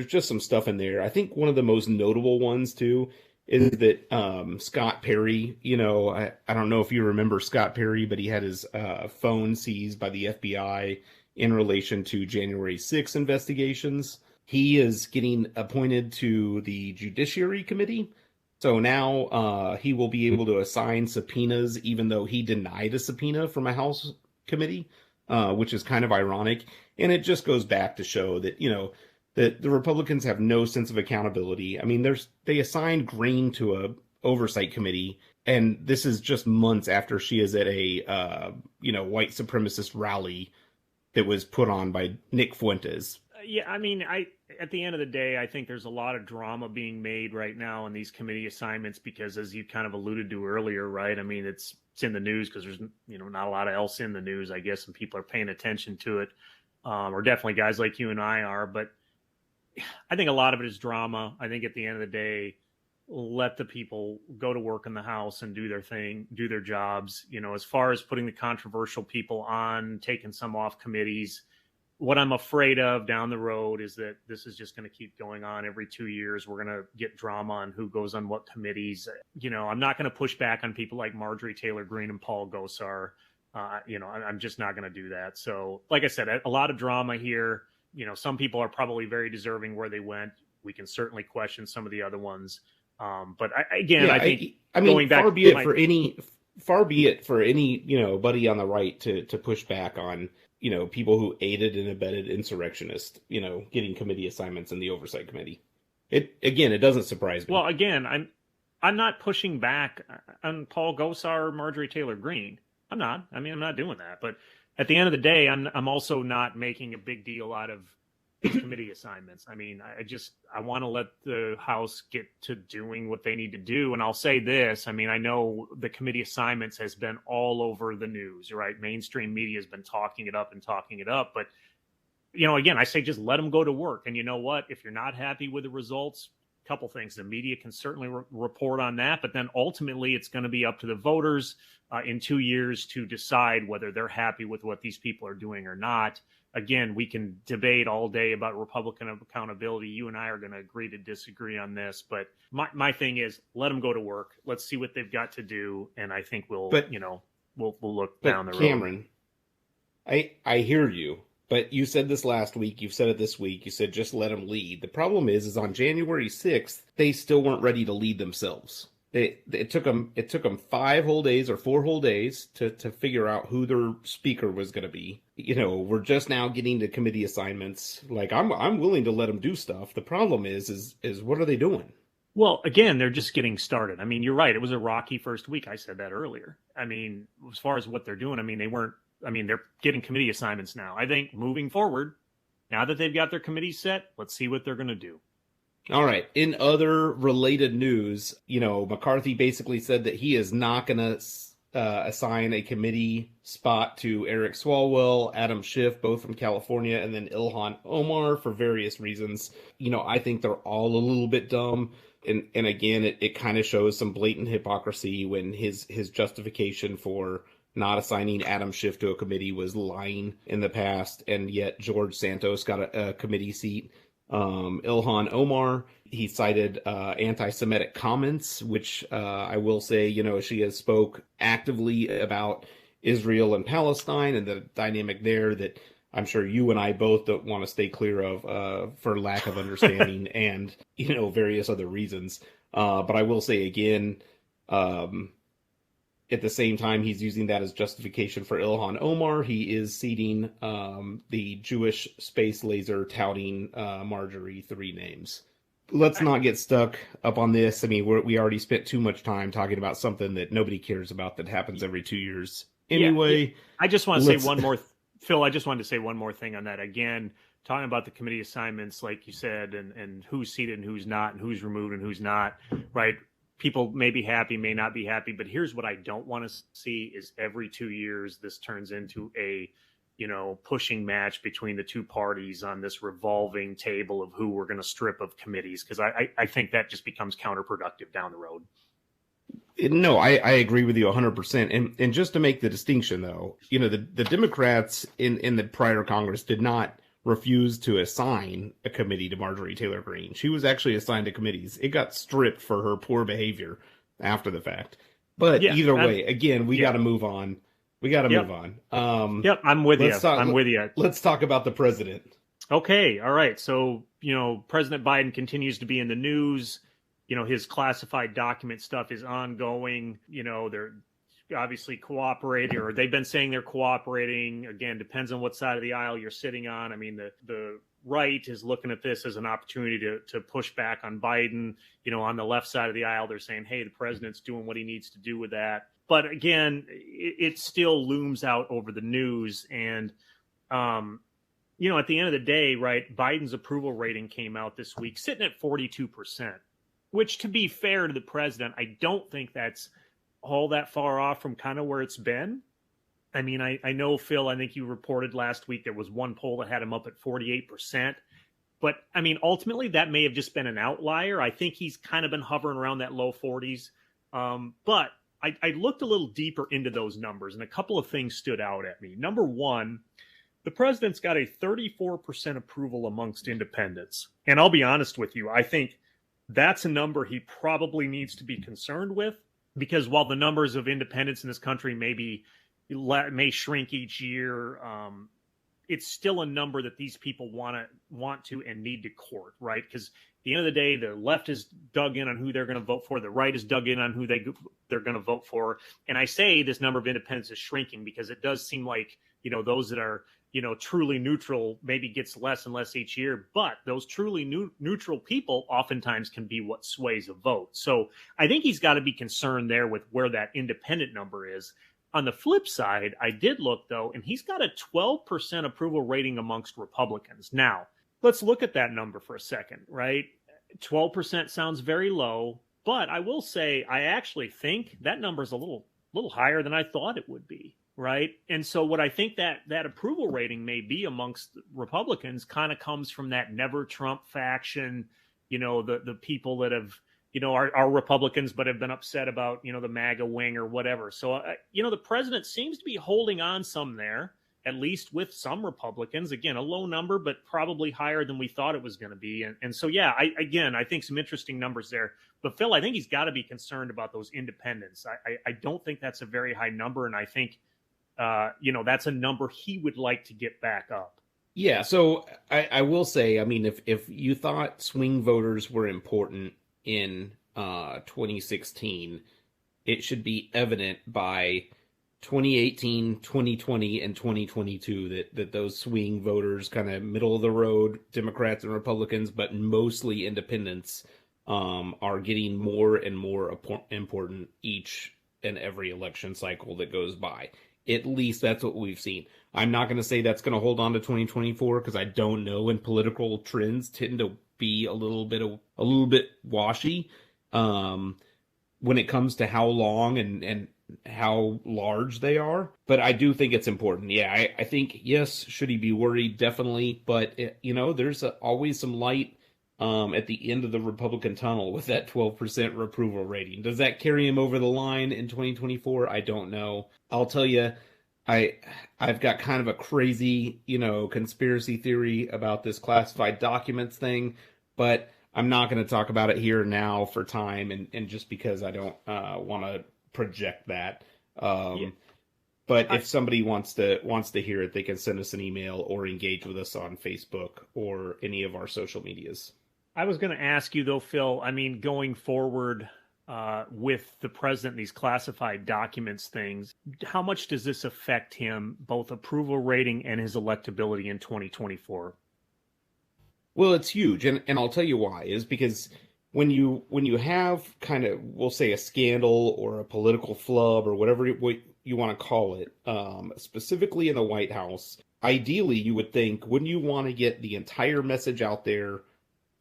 just some stuff in there. I think one of the most notable ones too is that Scott Perry, I don't know if you remember Scott Perry, but he had his phone seized by the FBI in relation to January 6 investigations. He is getting appointed to the Judiciary Committee. So now he will be able to assign subpoenas, even though he denied a subpoena from a House committee, which is kind of ironic. And it just goes back to show that, that the Republicans have no sense of accountability. I mean, they assigned Green to a oversight committee, and this is just months after she is at a, white supremacist rally that was put on by Nick Fuentes. Yeah, I mean, at the end of the day, I think there's a lot of drama being made right now in these committee assignments because, as you kind of alluded to earlier, right? I mean, it's in the news because there's not a lot of else in the news, I guess, and people are paying attention to it, or definitely guys like you and I are. But I think a lot of it is drama. I think at the end of the day, let the people go to work in the House and do their thing, do their jobs. As far as putting the controversial people on, taking some off committees, what I'm afraid of down the road is that this is just going to keep going on every 2 years. We're going to get drama on who goes on what committees. I'm not going to push back on people like Marjorie Taylor Greene and Paul Gosar. I'm just not going to do that. So, like I said, a lot of drama here. Some people are probably very deserving where they went. We can certainly question some of the other ones. But I think going back, far be it for any buddy on the right to push back on people who aided and abetted insurrectionists getting committee assignments in the oversight committee. It doesn't surprise me. Well, again, I'm not pushing back on Paul Gosar or Marjorie Taylor Greene. I'm not. I mean, I'm not doing that. But at the end of the day, I'm also not making a big deal out of committee assignments. I mean, I want to let the House get to doing what they need to do. And I'll say this, I mean, I know the committee assignments has been all over the news, right? Mainstream media has been talking it up. But, again, I say just let them go to work. And you know what? If you're not happy with the results, a couple things. The media can certainly report on that. But then ultimately, it's going to be up to the voters in 2 years to decide whether they're happy with what these people are doing or not. Again, we can debate all day about Republican accountability. You and I are going to agree to disagree on this. But my thing is, let them go to work. Let's see what they've got to do. And I think we'll look down the road. Cameron, I hear you. But you said this last week. You've said it this week. You said just let them lead. The problem is on January 6th, they still weren't ready to lead themselves. It took them 5 whole days or 4 whole days to figure out who their speaker was going to be. We're just now getting to committee assignments. Like I'm willing to let them do stuff. The problem is what are they doing? Well, again, they're just getting started. I mean, you're right. It was a rocky first week. I said that earlier. I mean, as far as what they're doing, they're getting committee assignments now. I think moving forward, now that they've got their committees set, let's see what they're going to do. All right. In other related news, McCarthy basically said that he is not going to assign a committee spot to Eric Swalwell, Adam Schiff, both from California, and then Ilhan Omar for various reasons. I think they're all a little bit dumb. And again, it kind of shows some blatant hypocrisy when his justification for not assigning Adam Schiff to a committee was lying in the past, and yet George Santos got a committee seat. Ilhan Omar, he cited anti-Semitic comments, which I will say, she has spoke actively about Israel and Palestine and the dynamic there that I'm sure you and I both don't want to stay clear of for lack of understanding and, various other reasons. But I will say again, at the same time, he's using that as justification for Ilhan Omar. He is seating the Jewish space laser touting Marjorie three names. Let's not get stuck up on this. I mean, we already spent too much time talking about something that nobody cares about that happens every 2 years. Anyway, yeah. I just want to say one more, Phil, I just wanted to say one more thing on that. Again, talking about the committee assignments, like you said, and who's seated and who's not, and who's removed and who's not, right? People may be happy, may not be happy, but here's what I don't want to see is every 2 years this turns into a, pushing match between the two parties on this revolving table of who we're going to strip of committees, because I think that just becomes counterproductive down the road. No, I agree with you 100%. And just to make the distinction, though, the Democrats in the prior Congress did not refuse to assign a committee to Marjorie Taylor Greene. She was actually assigned to committees. It got stripped for her poor behavior after the fact. But either way, again, we got to move on. We got to move on. I'm with you. I'm with you. Let's talk about the president. Okay. All right. So, President Biden continues to be in the news. His classified document stuff is ongoing. They're obviously cooperating, or they've been saying they're cooperating. Again, depends on what side of the aisle you're sitting on. I mean, the right is looking at this as an opportunity to push back on Biden. On the left side of the aisle, they're saying, hey, the president's doing what he needs to do with that. But again, it still looms out over the news. And, at the end of the day, right, Biden's approval rating came out this week sitting at 42%, which, to be fair to the president, I don't think that's all that far off from kind of where it's been. I mean, I know, Phil, I think you reported last week there was one poll that had him up at 48%. But, I mean, ultimately, that may have just been an outlier. I think he's kind of been hovering around that low 40s. But I looked a little deeper into those numbers, and a couple of things stood out at me. Number one, the president's got a 34% approval amongst independents. And I'll be honest with you, I think that's a number he probably needs to be concerned with, because while the numbers of independents in this country may shrink each year, it's still a number that these people want to and need to court, right? Because at the end of the day, the left is dug in on who they're going to vote for. The right is dug in on who they're going to vote for. And I say this number of independents is shrinking because it does seem like, those that are, truly neutral maybe gets less and less each year. But those truly neutral people oftentimes can be what sways a vote. So I think he's got to be concerned there with where that independent number is. On the flip side, I did look, though, and he's got a 12% approval rating amongst Republicans. Now, let's look at that number for a second, right? 12% sounds very low, but I will say I actually think that number is a little higher than I thought it would be, right? And so what I think that approval rating may be amongst Republicans kind of comes from that never Trump faction, the people that have, are Republicans, but have been upset about, the MAGA wing or whatever. So, the president seems to be holding on some there, at least with some Republicans. Again, a low number, but probably higher than we thought it was going to be. And so, yeah, I think some interesting numbers there. But, Phil, I think he's got to be concerned about those independents. I don't think that's a very high number, and I think, that's a number he would like to get back up. Yeah, so I will say, I mean, if you thought swing voters were important in 2016, it should be evident by 2018, 2020, and 2022 that those swing voters, kind of middle of the road Democrats and Republicans, but mostly independents, are getting more and more important each and every election cycle that goes by. At least that's what we've seen. I'm not going to say that's going to hold on to 2024 because I don't know, and political trends tend to be a little bit washy when it comes to how long and how large they are. But I do think it's important. Yeah, I think, yes, should he be worried? Definitely. But, there's always some light at the end of the Republican tunnel with that 12% approval rating. Does that carry him over the line in 2024? I don't know. I'll tell you, I I've got kind of a crazy, conspiracy theory about this classified documents thing, but I'm not going to talk about it here now for time and just because I don't want to project that. Yeah. But I, if somebody wants to hear it, they can send us an email or engage with us on Facebook or any of our social medias. I was going to ask you though, Phil. I mean, going forward with the president, these classified documents things, how much does this affect him, both approval rating and his electability in 2024? Well, it's huge, and I'll tell you why. Is because when you have kind of, we'll say, a scandal or a political flub or whatever what you want to call it, specifically in the White House, ideally you would think, wouldn't you want to get the entire message out there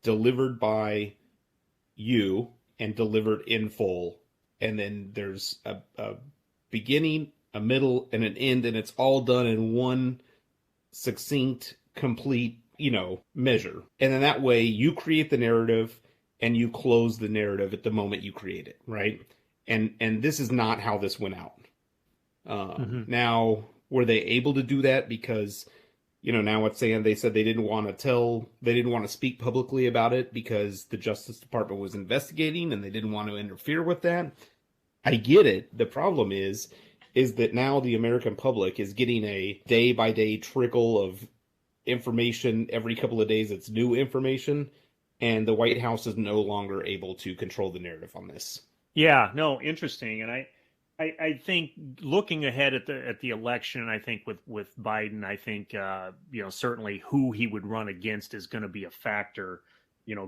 delivered by you and delivered in full, and then there's a beginning, a middle, and an end, and it's all done in one succinct, complete, measure. And then that way you create the narrative and you close the narrative at the moment you create it, right? And this is not how this went out. Mm-hmm. Now, were they able to do that because, now it's saying they said they didn't want to speak publicly about it because the Justice Department was investigating and they didn't want to interfere with that. I get it. The problem is that now the American public is getting a day by day trickle of information every couple of days. It's new information, and the White House is no longer able to control the narrative on this. Yeah, no, interesting. And I think looking ahead at the election, I think with Biden, I think certainly who he would run against is going to be a factor,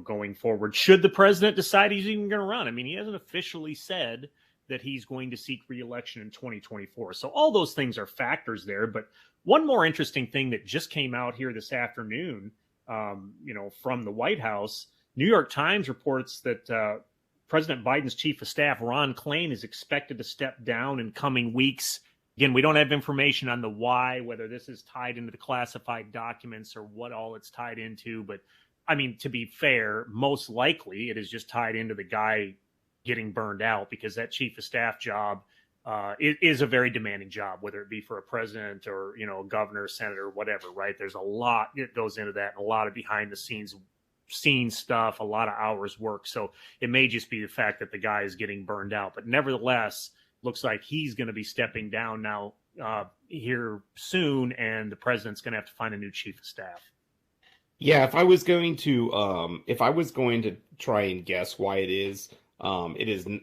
going forward. Should the president decide he's even going to run? I mean, he hasn't officially said that he's going to seek re-election in 2024. So all those things are factors there. But one more interesting thing that just came out here this afternoon, from the White House, New York Times reports that President Biden's chief of staff, Ron Klain, is expected to step down in coming weeks. Again, we don't have information on the why, whether this is tied into the classified documents or what all it's tied into. But I mean, to be fair, most likely it is just tied into the guy getting burned out, because that chief of staff job is a very demanding job, whether it be for a president or, a governor, senator, whatever, right? There's a lot that goes into that, and a lot of behind the scenes stuff, a lot of hours work. So it may just be the fact that the guy is getting burned out, but nevertheless, looks like he's going to be stepping down now here soon, and the president's going to have to find a new chief of staff. Yeah, if I was going to try and guess why it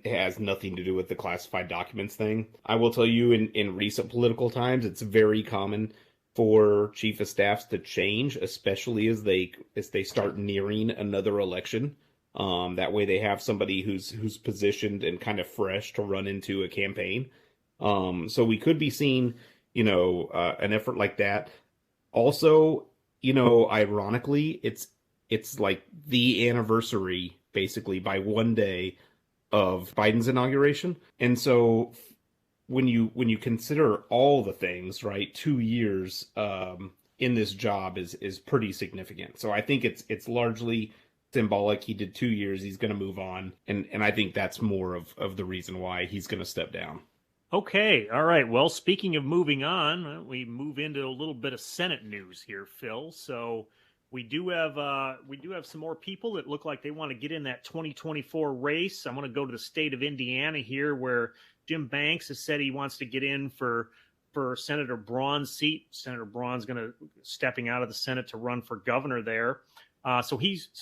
has nothing to do with the classified documents thing. I will tell you, in recent political times, it's very common for chief of staffs to change, especially as they start nearing another election. That way they have somebody who's positioned and kind of fresh to run into a campaign. So we could be seeing, an effort like that. Also, ironically, it's like the anniversary, basically, by one day of Biden's inauguration. And so when you consider all the things, right, 2 years in this job is pretty significant. So I think it's largely symbolic. He did 2 years, he's going to move on. And I think that's more of the reason why he's going to step down. Okay. All right. Well, speaking of moving on, we move into a little bit of Senate news here, Phil. So we do have some more people that look like they want to get in that 2024 race. I'm going to go to the state of Indiana here, where Jim Banks has said he wants to get in for Senator Braun's seat. Senator Braun's stepping out of the Senate to run for governor there. So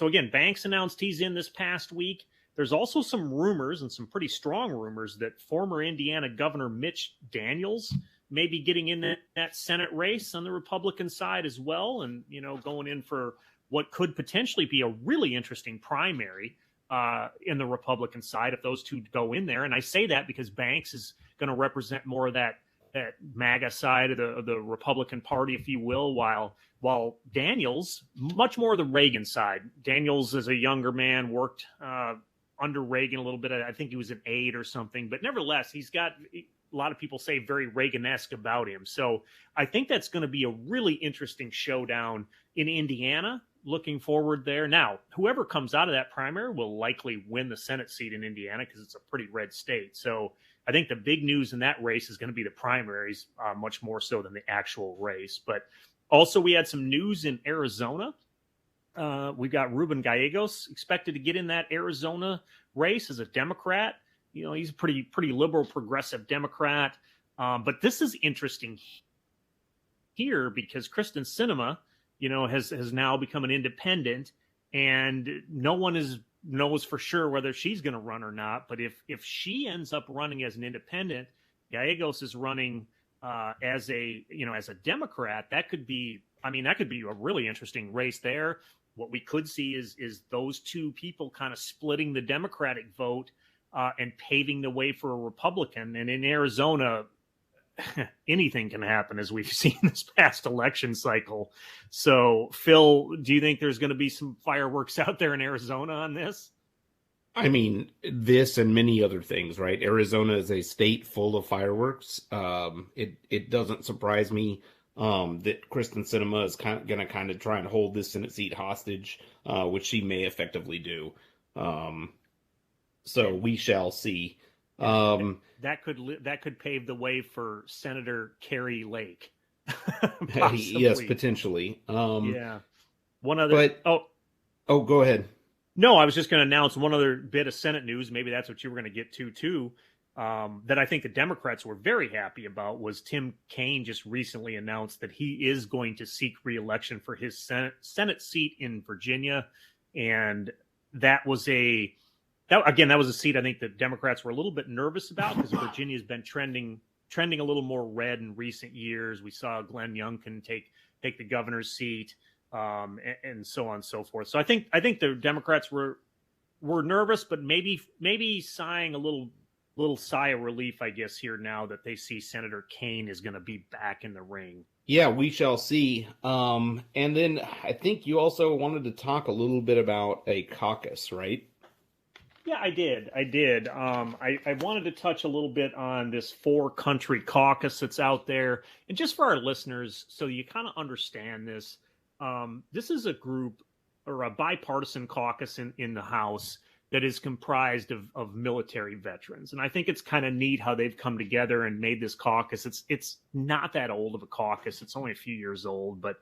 again, Banks announced he's in this past week. There's also some rumors, and some pretty strong rumors, that former Indiana Governor Mitch Daniels may be getting in that Senate race on the Republican side as well, and going in for what could potentially be a really interesting primary in the Republican side if those two go in there. And I say that because Banks is going to represent more of that MAGA side of the Republican Party, if you will, while Daniels, much more of the Reagan side. Daniels, as a younger man, worked under Reagan a little bit. I think he was an aide or something, but nevertheless, he's got, a lot of people say, very Reagan-esque about him. So I think that's going to be a really interesting showdown in Indiana. looking forward there. Now, whoever comes out of that primary will likely win the Senate seat in Indiana because it's a pretty red state. So I think the big news in that race is going to be the primaries, much more so than the actual race. But also, we had some news in Arizona. We've got Ruben Gallegos expected to get in that Arizona race as a Democrat. He's a pretty liberal, progressive Democrat. But this is interesting here because Kristen Sinema, has now become an independent, and no one knows for sure whether she's going to run or not. But if she ends up running as an independent, Gallegos is running as a Democrat. That could be a really interesting race there. What we could see is those two people kind of splitting the Democratic vote and paving the way for a Republican. And in Arizona, anything can happen, as we've seen this past election cycle. So, Phil, do you think there's going to be some fireworks out there in Arizona on this? I mean, this and many other things, right? Arizona is a state full of fireworks. It doesn't surprise me that Kristen Sinema is going to kind of try and hold this Senate seat hostage, which she may effectively do. So we shall see. That could pave the way for Senator Carrie Lake. Yes, potentially. Yeah. One other. Oh, go ahead. No, I was just going to announce one other bit of Senate news. Maybe that's what you were going to get to too. That I think the Democrats were very happy about was Tim Kaine just recently announced that he is going to seek re-election for his Senate seat in Virginia, and that was a seat I think the Democrats were a little bit nervous about because Virginia's been trending a little more red in recent years. We saw Glenn Youngkin take the governor's seat, and so on and so forth. So I think the Democrats were nervous, but maybe sighing a little sigh of relief, I guess, here now that they see Senator Kaine is going to be back in the ring. Yeah, we shall see. And then I think you also wanted to talk a little bit about a caucus, right? Yeah, I did. I wanted to touch a little bit on this 4-country caucus that's out there. And just for our listeners, so you kind of understand this, this is a group or a bipartisan caucus in the House that is comprised of military veterans. And I think it's kind of neat how they've come together and made this caucus. It's not that old of a caucus. It's only a few years old, but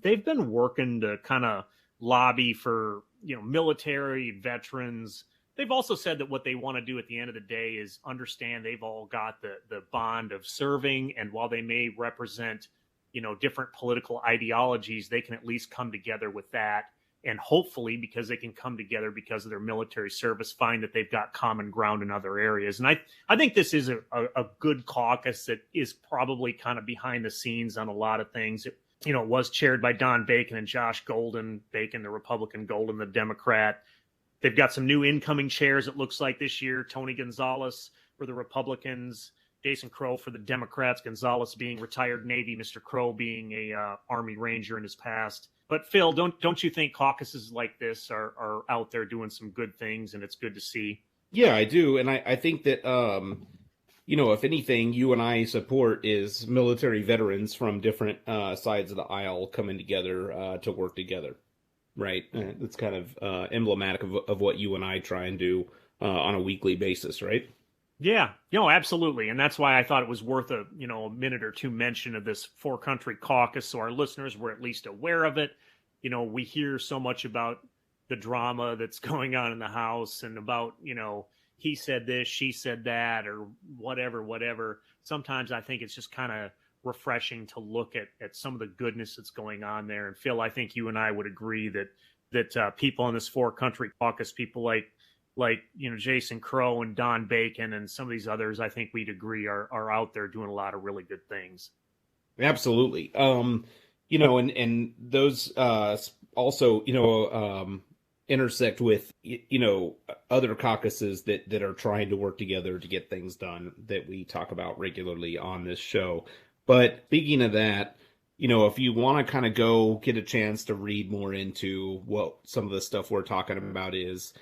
they've been working to kind of lobby for, military veterans. They've also said that what they want to do at the end of the day is understand they've all got the bond of serving. And while they may represent, different political ideologies, they can at least come together with that. And hopefully, because they can come together because of their military service, find that they've got common ground in other areas. And I think this is a good caucus that is probably kind of behind the scenes on a lot of things. It was chaired by Don Bacon and Josh Golden. Bacon, the Republican, Golden, the Democrat. They've got some new incoming chairs, it looks like, this year. Tony Gonzalez for the Republicans, Jason Crow for the Democrats, Gonzalez being retired Navy, Mr. Crow being a Army Ranger in his past. But Phil, don't you think caucuses like this are out there doing some good things, and it's good to see? Yeah, I do. And I think that, if anything, you and I support is military veterans from different sides of the aisle coming together to work together, right? It's kind of emblematic of what you and I try and do on a weekly basis, right? Yeah, absolutely. And that's why I thought it was worth a minute or two mention of this 4-country caucus so our listeners were at least aware of it. We hear so much about the drama that's going on in the House and about, he said this, she said that, or whatever. Sometimes I think it's just kind of refreshing to look at some of the goodness that's going on there. And Phil, I think you and I would agree that people in this 4-country caucus, people like Jason Crow and Don Bacon and some of these others, I think we'd agree are out there doing a lot of really good things. Absolutely. And those also, intersect with, other caucuses that are trying to work together to get things done that we talk about regularly on this show. But speaking of that, if you want to kind of go get a chance to read more into what some of the stuff we're talking about is,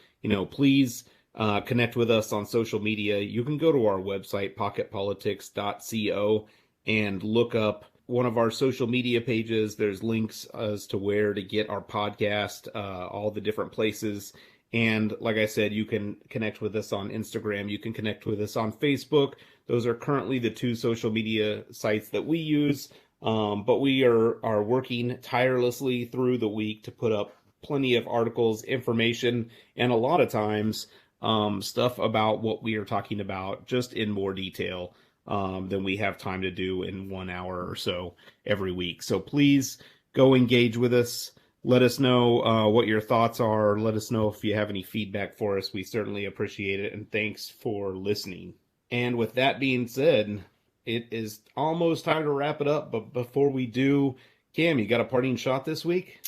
please connect with us on social media. You can go to our website, pocketpolitics.co, and look up one of our social media pages. There's links as to where to get our podcast, all the different places. And like I said, you can connect with us on Instagram. You can connect with us on Facebook. Those are currently the two social media sites that we use. But we are working tirelessly through the week to put up plenty of articles, information, and a lot of times stuff about what we are talking about just in more detail than we have time to do in 1 hour or so every week. So please go engage with us. Let us know what your thoughts are. Let us know if you have any feedback for us. We certainly appreciate it. And thanks for listening. And with that being said, it is almost time to wrap it up. But before we do, Cam, you got a parting shot this week?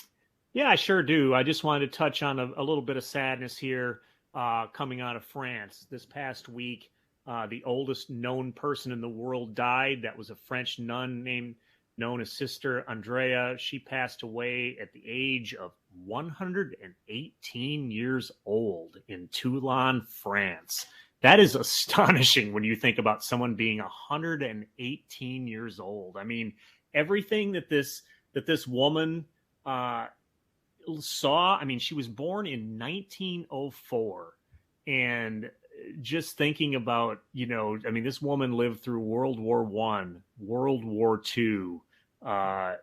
Yeah, I sure do. I just wanted to touch on a little bit of sadness here coming out of France. This past week, the oldest known person in the world died. That was a French nun known as Sister Andrea. She passed away at the age of 118 years old in Toulon, France. That is astonishing when you think about someone being 118 years old. I mean, everything that this woman saw. I mean, she was born in 1904, and just thinking about, I mean, this woman lived through World War I, World War II, all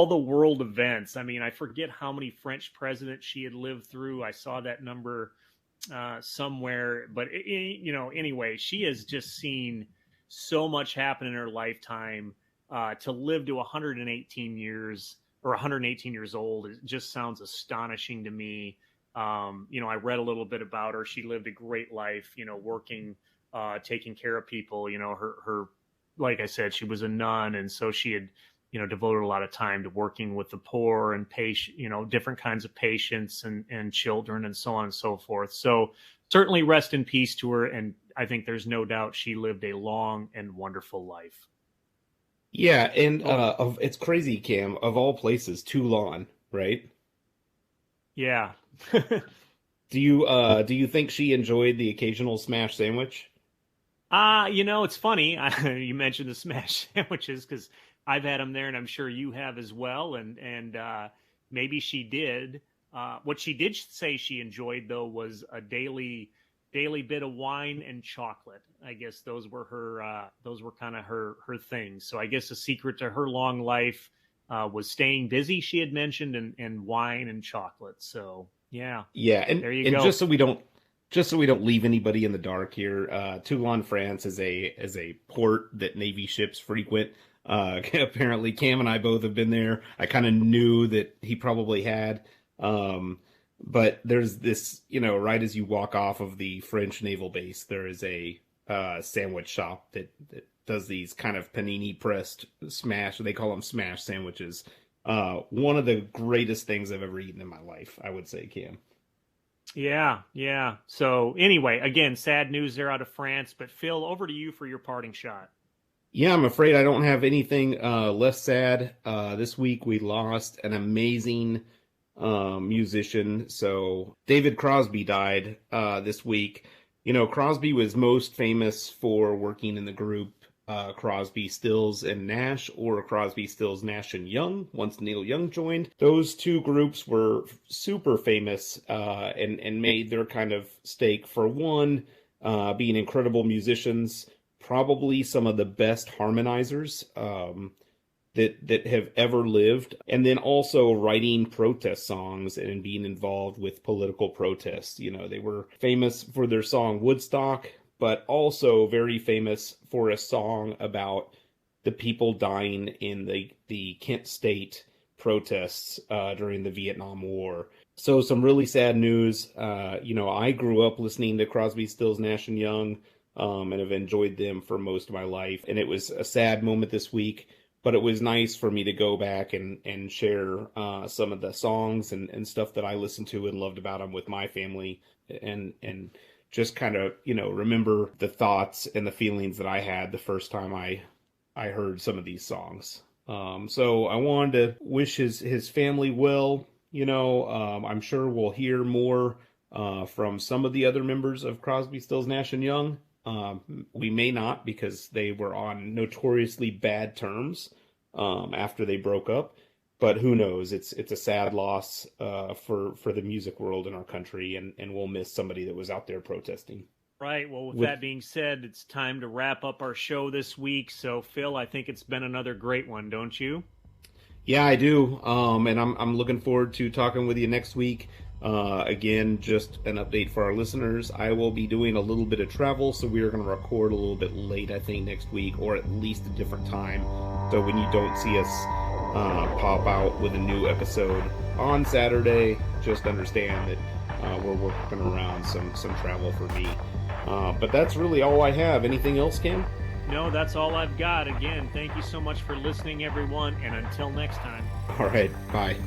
the world events. I mean, I forget how many French presidents she had lived through. I saw that number somewhere, but anyway, she has just seen so much happen in her lifetime. To live to 118 years or 118 years old, it just sounds astonishing to me. I read a little bit about her. She lived a great life, working, taking care of people. Her, like I said, she was a nun, and so she had, devoted a lot of time to working with the poor and patient, different kinds of patients and children and so on and so forth. So certainly rest in peace to her. And I think there's no doubt she lived a long and wonderful life. Yeah, and it's crazy, Cam, of all places, Toulon, right? Yeah. Do you think she enjoyed the occasional smash sandwich? It's funny. You mentioned the smash sandwiches because I've had them there, and I'm sure you have as well. And maybe she did. What she did say she enjoyed, though, was a daily bit of wine and chocolate. I guess those were kind of her things. So I guess the secret to her long life was staying busy, she had mentioned, and wine and chocolate. So yeah, and there you go. Just so we don't leave anybody in the dark here, Toulon, France is a port that Navy ships frequent. Apparently, Cam and I both have been there. I kind of knew that he probably had. But there's this, right as you walk off of the French naval base, there is a sandwich shop that does these kind of panini pressed smash. They call them smash sandwiches. One of the greatest things I've ever eaten in my life, I would say, Cam. Yeah. So anyway, again, sad news there out of France. But Phil, over to you for your parting shot. Yeah, I'm afraid I don't have anything less sad. This week we lost an amazing musician. So David Crosby died this week. Crosby was most famous for working in the group Crosby, Stills, and Nash, or Crosby, Stills, Nash, and Young, once Neil Young joined. Those two groups were super famous and made their kind of stake for one, being incredible musicians, probably some of the best harmonizers that have ever lived, and then also writing protest songs and being involved with political protests. They were famous for their song Woodstock, but also very famous for a song about the people dying in the Kent State protests during the Vietnam War. So some really sad news. I grew up listening to Crosby, Stills, Nash and Young, and have enjoyed them for most of my life. And it was a sad moment this week, but it was nice for me to go back and share some of the songs and stuff that I listened to and loved about them with my family, and just kind of, remember the thoughts and the feelings that I had the first time I heard some of these songs. So I wanted to wish his family well. I'm sure we'll hear more from some of the other members of Crosby, Stills, Nash and Young. We may not, because they were on notoriously bad terms after they broke up. But who knows? It's a sad loss for the music world in our country, and we'll miss somebody that was out there protesting. Right. Well, with that being said, it's time to wrap up our show this week. So, Phill, I think it's been another great one, don't you? Yeah, I do. And I'm looking forward to talking with you next week. Again, just an update for our listeners. I will be doing a little bit of travel, so we are going to record a little bit late, I think, next week, or at least a different time. So when you don't see us pop out with a new episode on Saturday, just understand that we're working around some travel for me. But that's really all I have. Anything else, Cam? No, that's all I've got. Again, thank you so much for listening, everyone, and until next time. All right, bye.